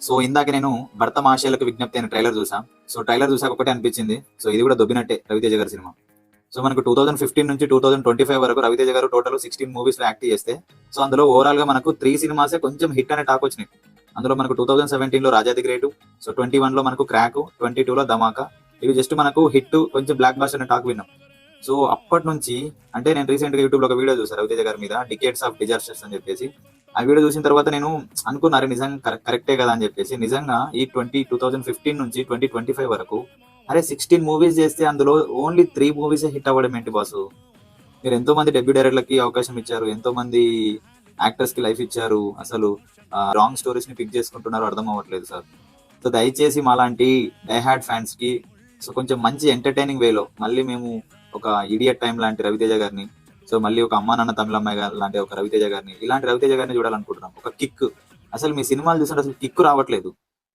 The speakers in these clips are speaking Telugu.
సో ఇందాక నేను భర్త మహాశయులకు విజ్ఞప్తి అయిన ట్రైలర్ చూసా. సో ట్రైలర్ చూసాక ఒకటే అనిపించింది, సో ఇది కూడా దొబ్బినట్టే రవితేజ గారి సినిమా. సో మనకు 2015 నుంచి 2025 వరకు రవితేజ గారు టోటల్ 16 మూవీస్ లో యాక్ట్ చేస్తే, సో అందులో ఓవరాల్ గా మనకు 3 సినిమాసే కొంచెం హిట్ అనే టాక్ వచ్చినాయి. అందులో మనకు 2017 లో రాజాది గ్రేటు, సో 21 లో మనకు క్రాక్, 22 లో ధమాకా. ఇవి జస్ట్ మనకు హిట్, కొంచెం బ్లాక్ బాస్టర్ అనే టాక్ విన్నాం. సో అప్పటి నుంచి, అంటే నేను రీసెంట్ గా యూట్యూబ్ లో ఒక వీడియో చూసాను రవితేజ గారి మీద, డికేట్స్ ఆఫ్ డిజాస్టర్స్ అని చెప్పేసి. ఆ వీడియో చూసిన తర్వాత నేను అనుకున్నారు నిజంగా కరెక్టే కదా అని చెప్పేసి. నిజంగా ఈ 2015 నుంచి 2025 వరకు, అరే 16 మూవీస్ చేస్తే అందులో ఓన్లీ 3 మూవీస్ హిట్ అవ్వడం ఏంటి బాసు? మీరు ఎంతో మంది డెబ్యూ డైరెక్టర్లకి అవకాశం ఇచ్చారు, ఎంతో మంది యాక్టర్స్ కి లైఫ్ ఇచ్చారు. అసలు రాంగ్ స్టోరీస్ ని పిక్ చేసుకుంటున్నారు, అర్థం అవ్వట్లేదు సార్. సో దయచేసి మాలాంటి డైహార్డ్ ఫ్యాన్స్ కి సో కొంచెం మంచి ఎంటర్టైనింగ్ వేలో మళ్ళీ మేము ఒక ఇడియట్ టైం లాంటి రవితేజ గారిని, సో మళ్ళీ ఒక అమ్మా నాన్న తమిళమ్మాయి గారు లాంటి ఒక రవితేజ గారిని, ఇలాంటి రవితేజ గారిని చూడాలనుకుంటున్నాం. ఒక కిక్, అసలు మీ సినిమాలు చూస్తుంటే అసలు కిక్ రావట్లేదు.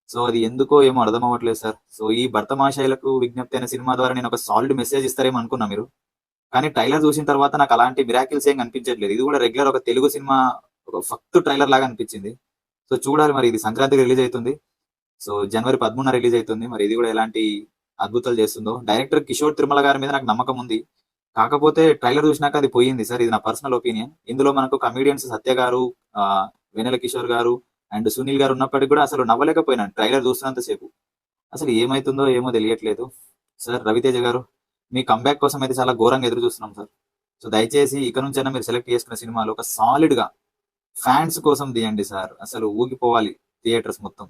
సో అది ఎందుకో ఏమో అర్థం అవ్వట్లేదు సార్. సో ఈ భర్తమాషాయిలకు విజ్ఞప్తి అనే సినిమా ద్వారా నేను ఒక సాలిడ్ మెసేజ్ ఇస్తారేమో అనుకున్నా మీరు, కానీ ట్రైలర్ చూసిన తర్వాత నాకు అలాంటి మిరాకిల్స్ ఏం కనిపించట్లేదు. ఇది కూడా రెగ్యులర్ ఒక తెలుగు సినిమా, ఒక ఫక్త్ ట్రైలర్ లాగా అనిపించింది. సో చూడాలి మరి, ఇది సంక్రాంతికి రిలీజ్ అవుతుంది. సో జనవరి 13 రిలీజ్ అవుతుంది. మరి ఇది కూడా ఎలాంటి అద్భుతాలు చేస్తుందో. డైరెక్టర్ కిషోర్ తిరుమల గారి మీద నాకు నమ్మకం ఉంది. కాకపోతే ట్రైలర్ చూసినాక అది పోయింది సార్, ఇది నా పర్సనల్ ఒపీనియన్. ఇందులో మనకు కమీడియన్స్ సత్య గారు, ఆ, వెన్నెల కిషోర్ గారు అండ్ సునీల్ గారు ఉన్నప్పటికీ కూడా అసలు నవ్వలేకపోయినాను ట్రైలర్ చూస్తున్నంత సేపు. అసలు ఏమైతుందో ఏమో తెలియట్లేదు. సార్ రవితేజ గారు, మీ కంబ్యాక్ కోసం అయితే చాలా ఘోరంగా ఎదురు చూస్తున్నాం సార్. సో దయచేసి ఇక నుంచైనా మీరు సెలెక్ట్ చేసుకున్న సినిమాలు ఒక సాలిడ్ గా ఫ్యాన్స్ కోసం తీయండి సార్. అసలు ఊగిపోవాలి థియేటర్స్ మొత్తం.